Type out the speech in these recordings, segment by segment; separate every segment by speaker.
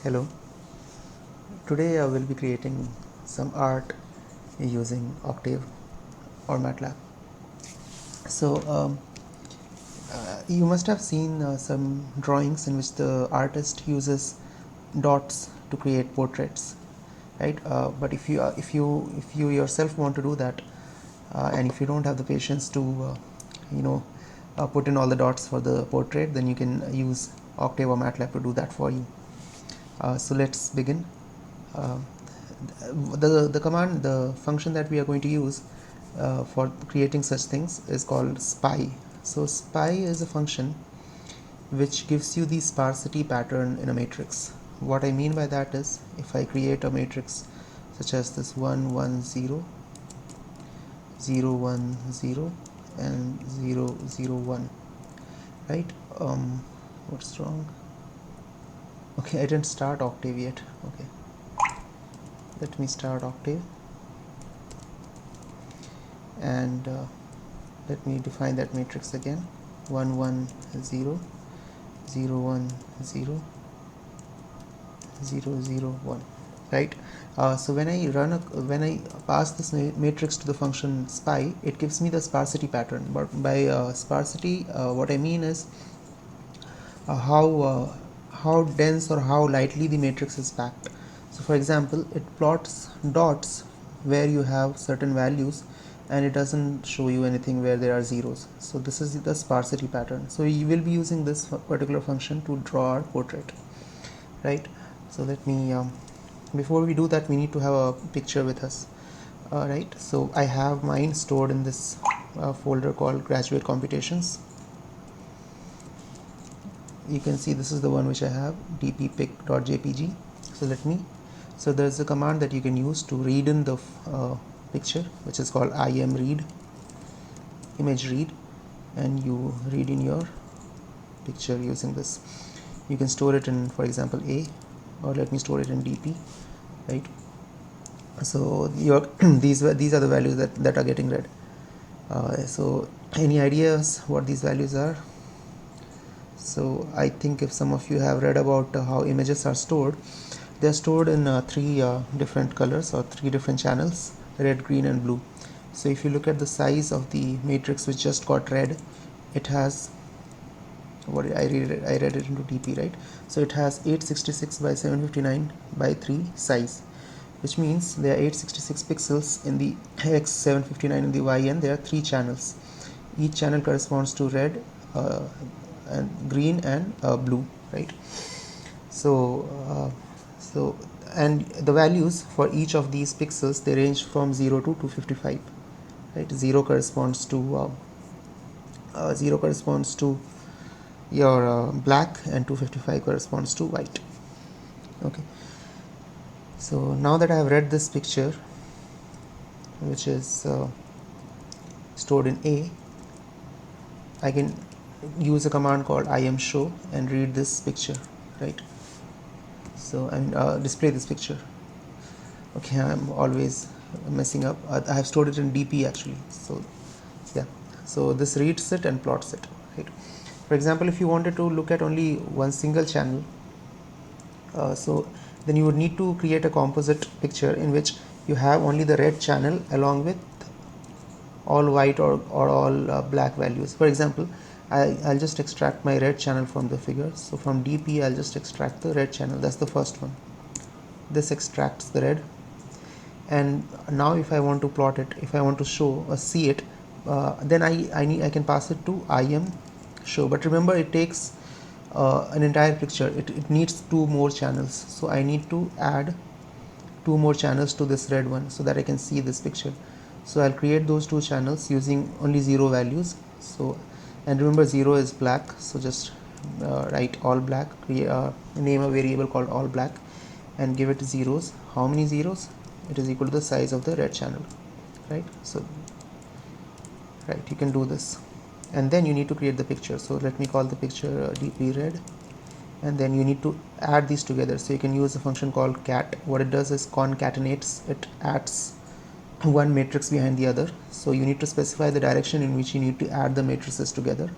Speaker 1: Hello, today I will be creating some art using Octave or MATLAB. So, you must have seen some drawings in which the artist uses dots to create portraits, right? But if you yourself want to do that, and if you don't have the patience to, you know, put in all the dots for the portrait, then you can use Octave or MATLAB to do that for you. So let's begin. Uh, the function that we are going to use for creating such things is called spy. So spy is a function which gives you the sparsity pattern in a matrix. What I mean by that is, if I create a matrix such as this 1 1 0 0 1 0 and 0 0 1, right? What's wrong? Okay, I didn't start Octave yet. Okay, let me start Octave, and let me define that matrix again. 1 1 0 0 1 0 0 0 1, right? So when I pass this matrix to the function spy, it gives me the sparsity pattern. But by sparsity, what I mean is how dense or how lightly the matrix is packed. So for example, it plots dots where you have certain values, and it doesn't show you anything where there are zeros. So this is the sparsity pattern. So you will be using this particular function to draw our portrait, right? So let me before we do that, we need to have a picture with us. Right, so I have mine stored in this folder called graduate computations. You can see this is the one which I have, dppic.jpg. So there's a command that you can use to read in the picture, which is called imread, image read, and you read in your picture using this. You can store it in, for example, A, or let me store it in dp, right? So your these are the values that are getting read. So any ideas what these values are? So I think if some of you have read about how images are stored, they are stored in three different colors or three different channels: red, green and blue. So if you look at the size of the matrix which just got read, it has what I read it into dp, right? So it has 866 by 759 by 3 size, which means there are 866 pixels in the x, 759 in the y, and there are three channels. Each channel corresponds to red, and green and blue, right? So and the values for each of these pixels, they range from 0 to 255, right? 0 corresponds to your black, and 255 corresponds to white. Okay, so now that I have read this picture, which is stored in A, I can use a command called imshow and read this picture, right? So display this picture. Okay, I'm always messing up. I have stored it in dp actually. So yeah, so this reads it and plots it, right? For example, if you wanted to look at only one single channel, so then you would need to create a composite picture in which you have only the red channel along with all white or all black values. For example, I'll just extract my red channel from the figure. So from dp, I'll just extract the red channel. That's the first one. This extracts the red, and now if I want to plot it, if I want to show or see it, then I can pass it to im show. But remember, it takes an entire picture. It needs two more channels, so I need to add two more channels to this red one so that I can see this picture. So I'll create those two channels using only 0 values. So, and remember, 0 is black, so just write all black, name a variable called all black, and give it zeros. How many zeros? It is equal to the size of the red channel, right? So right, you can do this, and then you need to create the picture. So let me call the picture dp red, and then you need to add these together. So you can use a function called cat. What it does is concatenates, it adds one matrix behind the other. So you need to specify the direction in which you need to add the matrices together.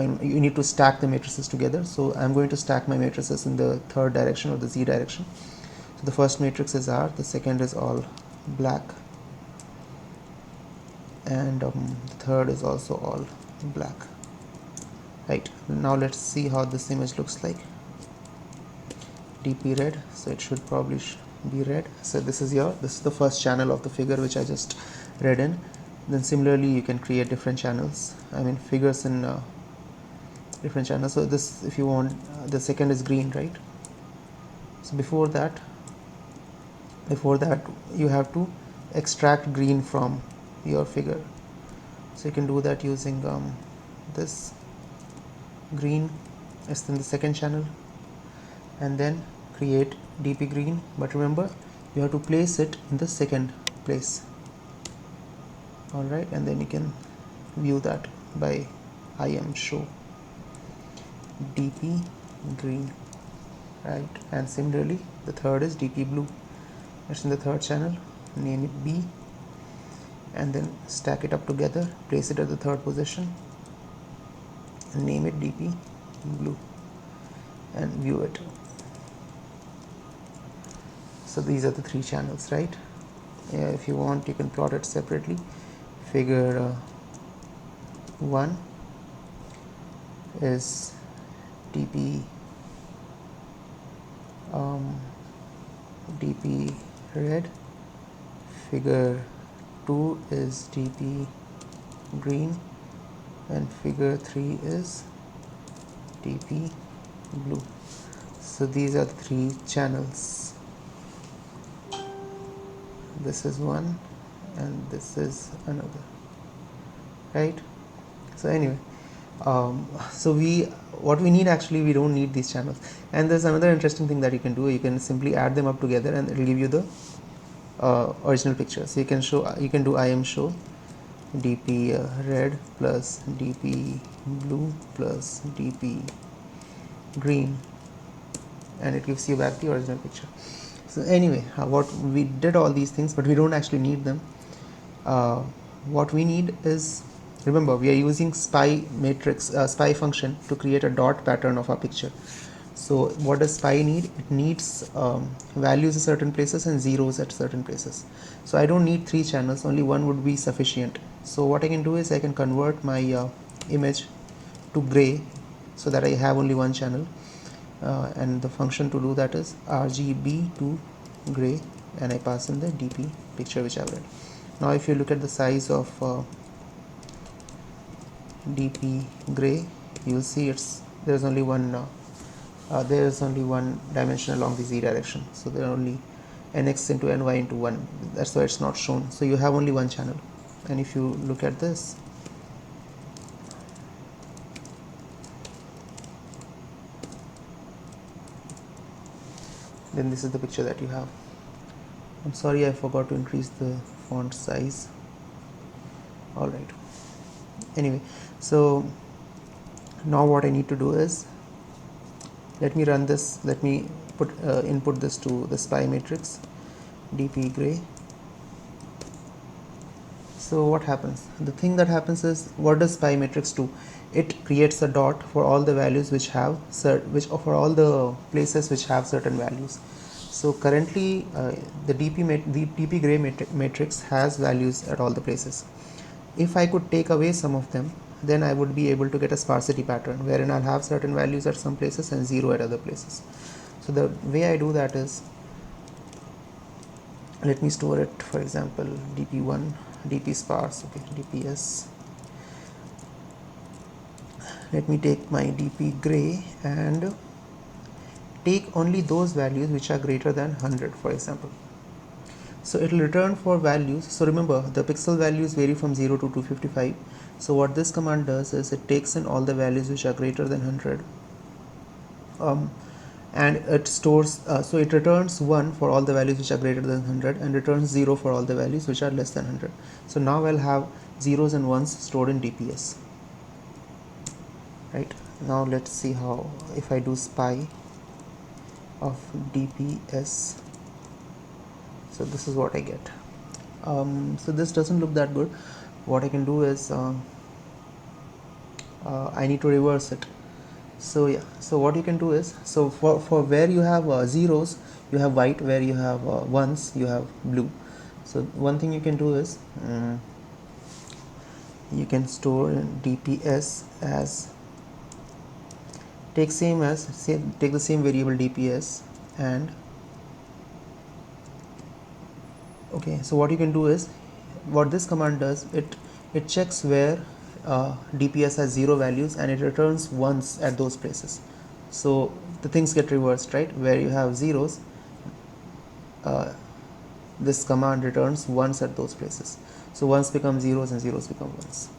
Speaker 1: you need to stack the matrices together. So I'm going to stack my matrices in the third direction, or the Z direction. So the first matrix is R, the second is all black, and the third is also all black. Right, now let's see how this image looks like. DP red, so it should probably be red. So this is the first channel of the figure which I just read in. Then similarly you can create different channels, I mean figures in different channels. So this, if you want, the second is green, right? So before that you have to extract green from your figure. So you can do that using this green as in the second channel, and then create DP green, but remember you have to place it in the second place. Alright, and then you can view that by IM show DP green, right? And similarly the third is DP blue, it's in the third channel, name it B, and then stack it up together, place it at the third position, and name it DP blue, and view it. So these are the three channels, right? If you want, you can plot it separately. Figure 1 is DP DP red, figure 2 is DP green, and figure 3 is DP blue. So these are the three channels. This is one and this is another, right? So anyway, so what we need, actually we don't need these channels. And there's another interesting thing that you can do. You can simply add them up together and it will give you the original picture. So you can do IM show DP red plus DP blue plus DP green, and it gives you back the original picture. So anyway, what we did all these things, but we don't actually need them. What we need is, remember, we are using SPI matrix, SPI function to create a dot pattern of our picture. So what does SPI need? It needs values at certain places and zeros at certain places. So I don't need three channels, only one would be sufficient. So what I can do is I can convert my image to gray so that I have only one channel, and the function to do that is RGB to gray, and I pass in the DP picture which I've read. Now if you look at the size of DP gray, you'll see there's only one dimension along the Z direction, so there are only nx into ny into 1. That's why it's not shown. So you have only one channel. And if you look at this, then this is the picture that you have. I'm sorry, I forgot to increase the font size. Alright, anyway, so now what I need to do is, let me run this, let me put input this to the SPI matrix DP gray. So what happens? The thing that happens is, what does SPI matrix do? It creates a dot for all the values which have for all the places which have certain values. So currently the DP gray matrix has values at all the places. If I could take away some of them, then I would be able to get a sparsity pattern wherein I'll have certain values at some places and zero at other places. So the way I do that is, let me store it, for example, DP1, DP sparse, okay, DPS. Let me take my DP gray and take only those values which are greater than 100, for example. So it will return for values. So remember, the pixel values vary from 0 to 255. So what this command does is, it takes in all the values which are greater than 100, and it stores, so it returns 1 for all the values which are greater than 100 and returns 0 for all the values which are less than 100. So now I'll have zeros and ones stored in DPS. Right, now let's see how, if I do SPI of DPS, so this is what I get. So this doesn't look that good. What I can do is I need to reverse it. So yeah, so what you can do is, so for where you have zeros you have white, where you have ones you have blue. So one thing you can do is you can store DPS as, take the same variable DPS, and okay, so what you can do is, what this command does, it checks where DPS has 0 values and it returns ones at those places. So the things get reversed, right? Where you have zeros, this command returns ones at those places. So ones become zeros and zeros become ones.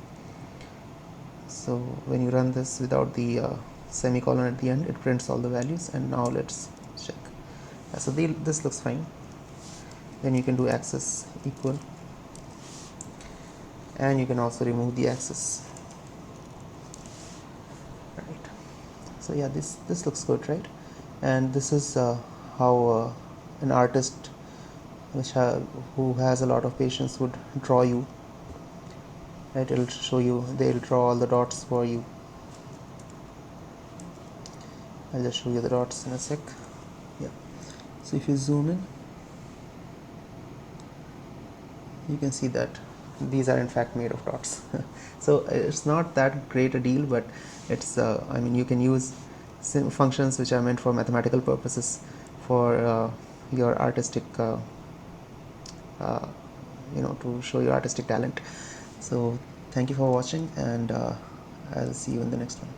Speaker 1: So when you run this without the semicolon at the end, it prints all the values. And now let's check. So this looks fine. Then you can do access equal, and you can also remove the access. Right. So yeah, this looks good, right? And this is how an artist who has a lot of patience would draw you. Right? It'll show you. They'll draw all the dots for you. I'll just show you the dots in a sec. Yeah. So if you zoom in, you can see that these are in fact made of dots. So it's not that great a deal, but it's I mean, you can use functions which are meant for mathematical purposes for your artistic to show your artistic talent. So thank you for watching, and I'll see you in the next one.